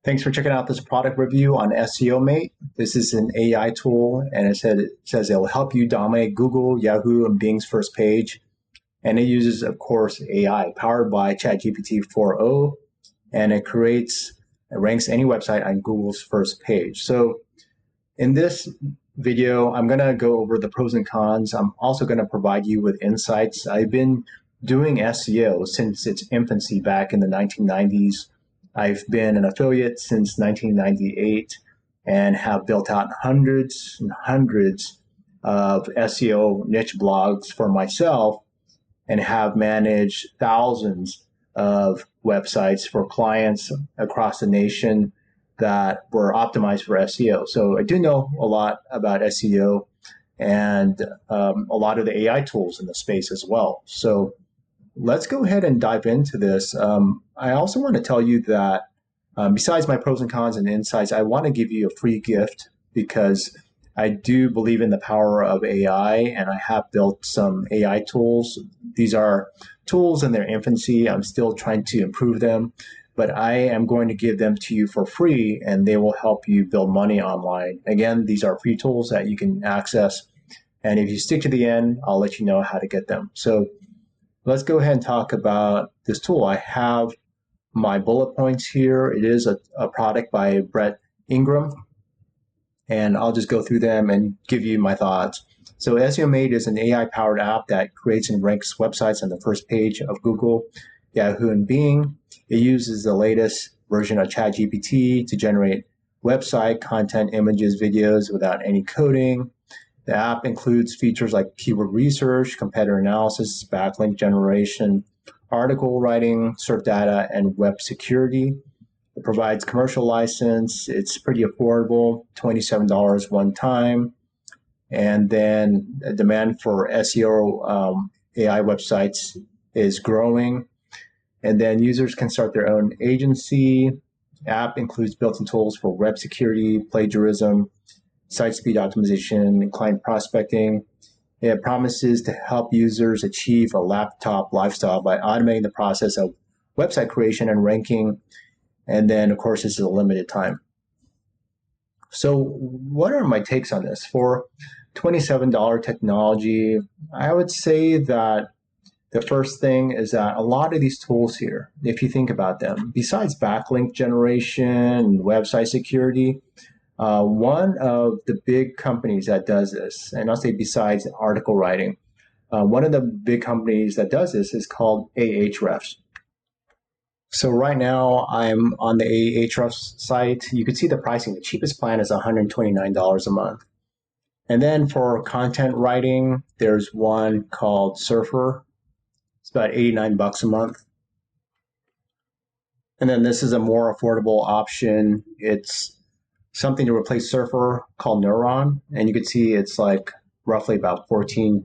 Thanks for checking out this product review on SEO Mate. This is an AI tool, and it says it will help you dominate Google, Yahoo, and Bing's first page. And it uses, of course, AI powered by ChatGPT 4.0, and it ranks any website on Google's first page. So in this video, I'm going to go over the pros and cons. I'm also going to provide you with insights. I've been doing SEO since its infancy back in the 1990s. I've been an affiliate since 1998 and have built out hundreds and hundreds of SEO niche blogs for myself and have managed thousands of websites for clients across the nation that were optimized for SEO. So I do know a lot about SEO and a lot of the AI tools in the space as well. So let's go ahead and dive into this. I also want to tell you that besides my pros and cons and insights, I want to give you a free gift because I do believe in the power of AI, and I have built some AI tools. These are tools in their infancy. I'm still trying to improve them, but I am going to give them to you for free, and they will help you build money online. Again, these are free tools that you can access, and if you stick to the end, I'll let you know how to get them. So let's go ahead and talk about this tool. I have my bullet points here. It is a product by Ingram, and I'll just go through them and give you my thoughts. So SEOMate is an AI-powered app that creates and ranks websites on the first page of Google, Yahoo, and Bing. It uses the latest version of ChatGPT to generate website content, images, videos without any coding. The app includes features like keyword research, competitor analysis, backlink generation, article writing, search data, and web security. It provides commercial license. It's pretty affordable, $27 one time. And then the demand for SEO AI websites is growing. And then users can start their own agency. The app includes built-in tools for web security, plagiarism, site speed optimization, and client prospecting. It promises to help users achieve a laptop lifestyle by automating the process of website creation and ranking. And then, of course, this is a limited time. So what are my takes on this? For $27 technology, I would say that the first thing is that a lot of these tools here, if you think about them, besides backlink generation and website security, one of the big companies that does this, and I'll say besides article writing, one of the big companies that does this is called Ahrefs. So right now I'm on the Ahrefs site. You can see the pricing. The cheapest plan is $129 a month. And then for content writing, there's one called Surfer. It's about $89 a month. And then this is a more affordable option. It's something to replace Surfer called Neuron, and you can see it's like roughly about $14,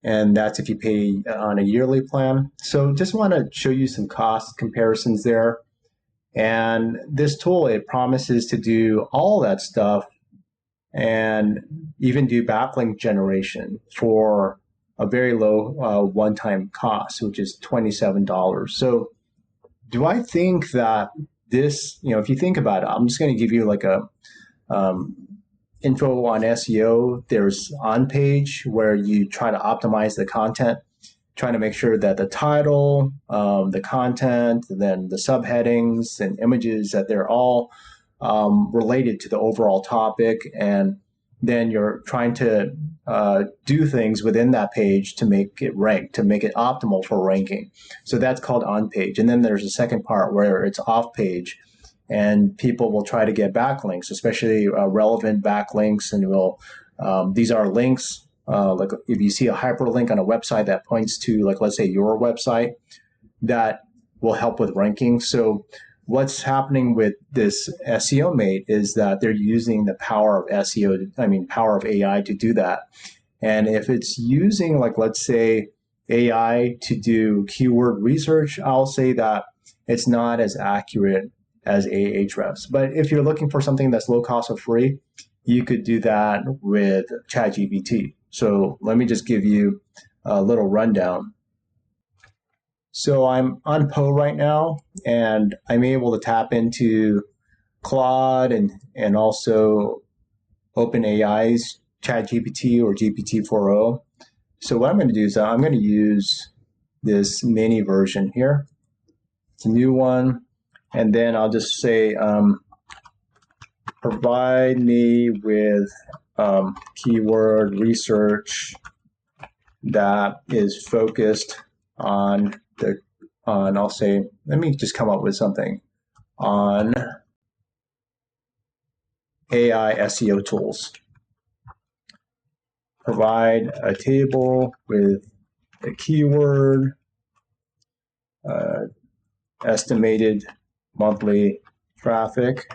and that's if you pay on a yearly plan. So just want to show you some cost comparisons there. And this tool, it promises to do all that stuff and even do backlink generation for a very low one-time cost, which is $27. So do I think that this, if you think about it, I'm just going to give you like a info on SEO. There's on page where you try to optimize the content, trying to make sure that the title, the content, then the subheadings and images, that they're all related to the overall topic. And then you're trying to do things within that page to make it rank, to make it optimal for ranking. So that's called on page. And then there's a second part where it's off page, and people will try to get backlinks, especially relevant backlinks. And these are links. Like if you see a hyperlink on a website that points to, like, let's say your website, that will help with ranking. So what's happening with this SEOMate is that they're using the power of power of AI to do that. And if it's using, like, let's say AI to do keyword research, I'll say that it's not as accurate as Ahrefs. But if you're looking for something that's low cost or free, you could do that with ChatGPT. So let me just give you a little rundown. So I'm on Poe right now, and I'm able to tap into Claude and also OpenAI's ChatGPT or GPT-4o. So what I'm going to do is I'm going to use this mini version here. It's a new one. And then I'll just say, provide me with keyword research that is focused on I'll say, let me just come up with something on AI SEO tools. Provide a table with a keyword, estimated monthly traffic,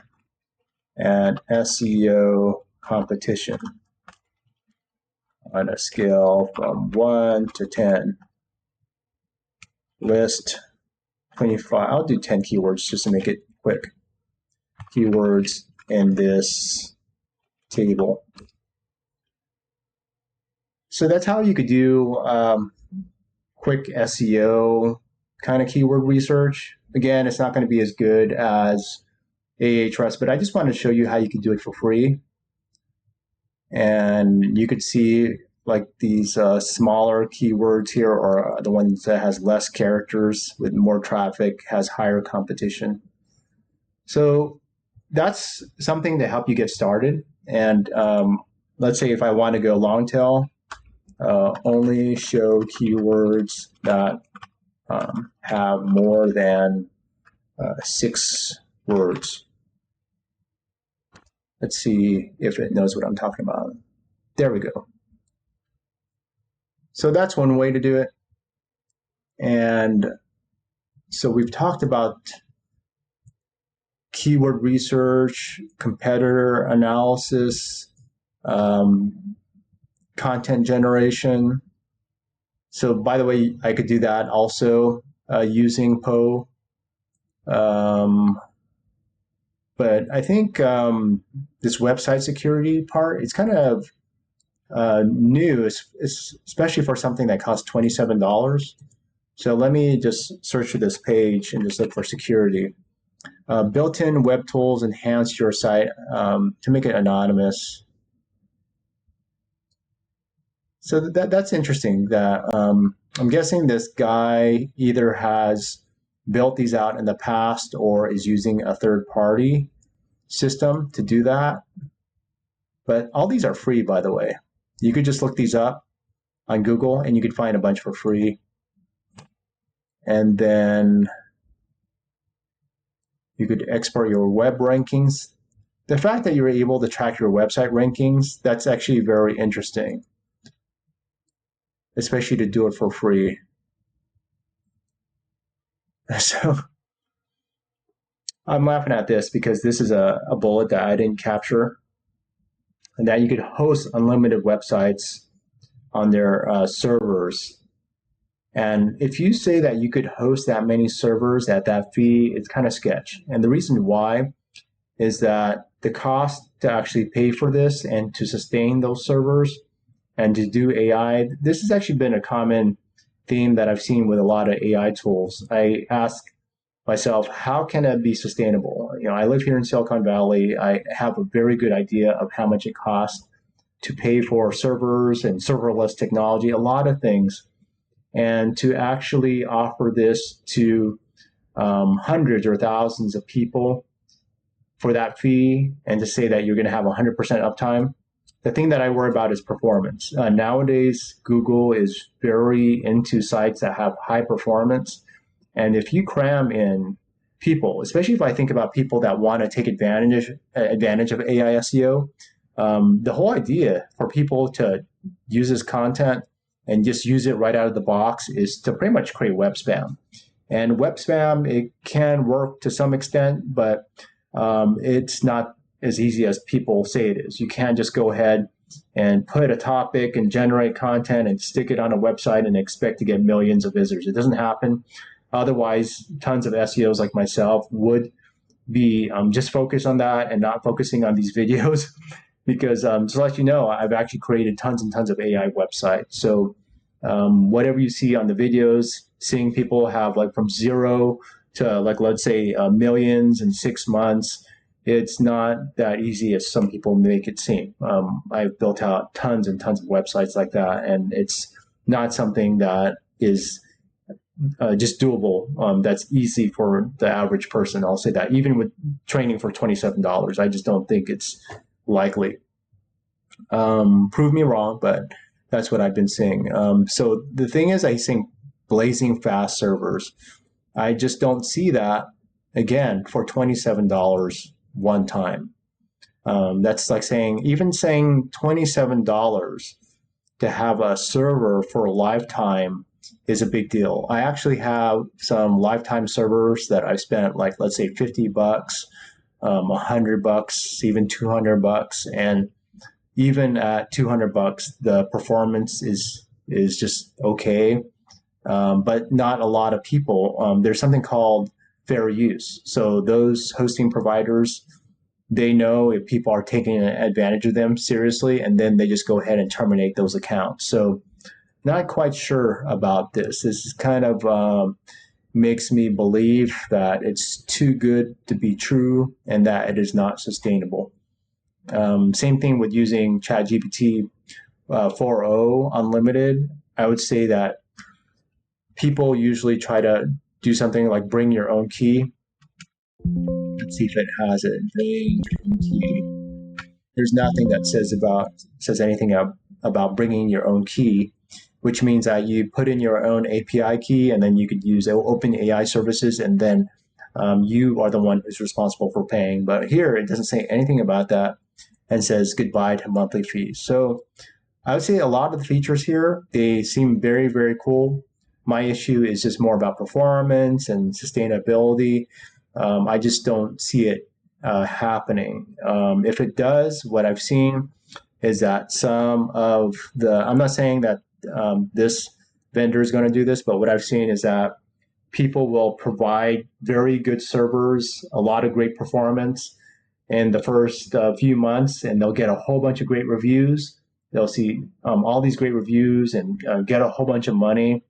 and SEO competition on a scale from 1 to 10. List 25, I'll do 10 keywords just to make it quick. Keywords in this table. So that's how you could do quick SEO kind of keyword research. Again, it's not going to be as good as Ahrefs, but I just wanted to show you how you can do it for free. And you could see like these smaller keywords here are the ones that has less characters with more traffic, has higher competition. So that's something to help you get started. And let's say if I want to go long tail, only show keywords that have more than 6 words. Let's see if it knows what I'm talking about. There we go. So that's one way to do it. And so we've talked about keyword research, competitor analysis, content generation. So by the way, I could do that also using Poe. But I think this website security part, it's kind of new, especially for something that costs $27. So let me just search for this page and just look for security. Built-in web tools enhance your site to make it anonymous. So that's interesting. That I'm guessing this guy either has built these out in the past or is using a third-party system to do that. But all these are free, by the way. You could just look these up on Google and you could find a bunch for free. And then you could export your web rankings. The fact that you're able to track your website rankings, that's actually very interesting, especially to do it for free. So I'm laughing at this because this is a bullet that I didn't capture, and that you could host unlimited websites on their servers. And if you say that you could host that many servers at that fee, it's kind of sketch. And the reason why is that the cost to actually pay for this and to sustain those servers and to do AI, this has actually been a common theme that I've seen with a lot of AI tools. I ask myself, how can it be sustainable? You know, I live here in Silicon Valley. I have a very good idea of how much it costs to pay for servers and serverless technology, a lot of things. And to actually offer this to hundreds or thousands of people for that fee and to say that you're going to have 100% uptime, the thing that I worry about is performance. Nowadays, Google is very into sites that have high performance. And if you cram in people, especially if I think about people that want to take advantage of AI SEO, the whole idea for people to use this content and just use it right out of the box is to pretty much create web spam. And web spam, it can work to some extent, but it's not as easy as people say it is. You can't just go ahead and put a topic and generate content and stick it on a website and expect to get millions of visitors. It doesn't happen. Otherwise, tons of SEOs like myself would be just focused on that and not focusing on these videos. Because to let you know, I've actually created tons and tons of AI websites. So whatever you see on the videos, seeing people have like from zero to like, let's say millions in 6 months. It's not that easy as some people make it seem. I've built out tons and tons of websites like that, and it's not something that is just doable. That's easy for the average person. I'll say that even with training for $27, I just don't think it's likely. Prove me wrong, but that's what I've been seeing. So the thing is, I think blazing fast servers. I just don't see that again for $27 one time. That's like even saying $27 to have a server for a lifetime is a big deal. I actually have some lifetime servers that I spent like, let's say $50, $100, even $200, and even at $200, the performance is just okay, but not a lot of people. There's something called fair use. So those hosting providers, they know if people are taking advantage of them seriously, and then they just go ahead and terminate those accounts. So not quite sure about this. This is kind of makes me believe that it's too good to be true and that it is not sustainable. Same thing with using ChatGPT 4.0 unlimited. I would say that people usually try to do something like bring your own key. Let's see if it has it. Bring your own key. There's nothing that says anything about bringing your own key, which means that you put in your own API key, and then you could use open AI services, and then you are the one who's responsible for paying. But here, it doesn't say anything about that, and says goodbye to monthly fees. So I would say a lot of the features here, they seem very, very cool. My issue is just more about performance and sustainability. I just don't see it happening. If it does, what I've seen is that some of I'm not saying that this vendor is going to do this, but what I've seen is that people will provide very good servers, a lot of great performance in the first few months, and they'll get a whole bunch of great reviews. They'll see all these great reviews and get a whole bunch of money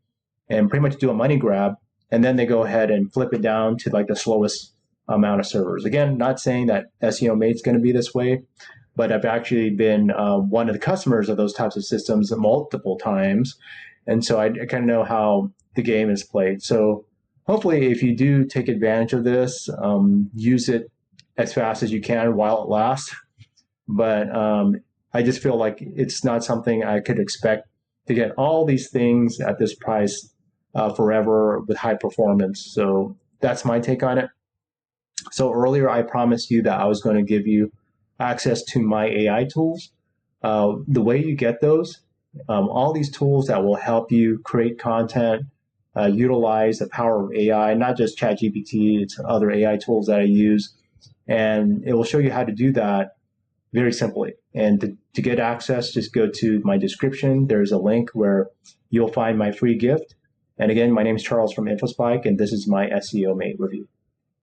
and pretty much do a money grab. And then they go ahead and flip it down to like the slowest amount of servers. Again, not saying that SEO Mate's going to be this way, but I've actually been one of the customers of those types of systems multiple times. And so I kind of know how the game is played. So hopefully if you do take advantage of this, use it as fast as you can while it lasts. But I just feel like it's not something I could expect to get all these things at this price forever with high performance. So that's my take on it. So earlier I promised you that I was going to give you access to my AI tools. The way you get those, all these tools that will help you create content, utilize the power of AI, not just ChatGPT, it's other AI tools that I use. And it will show you how to do that very simply. And to get access, just go to my description. There's a link where you'll find my free gift. And again, my name is Charles from InfoSpike, and this is my SEO Mate review.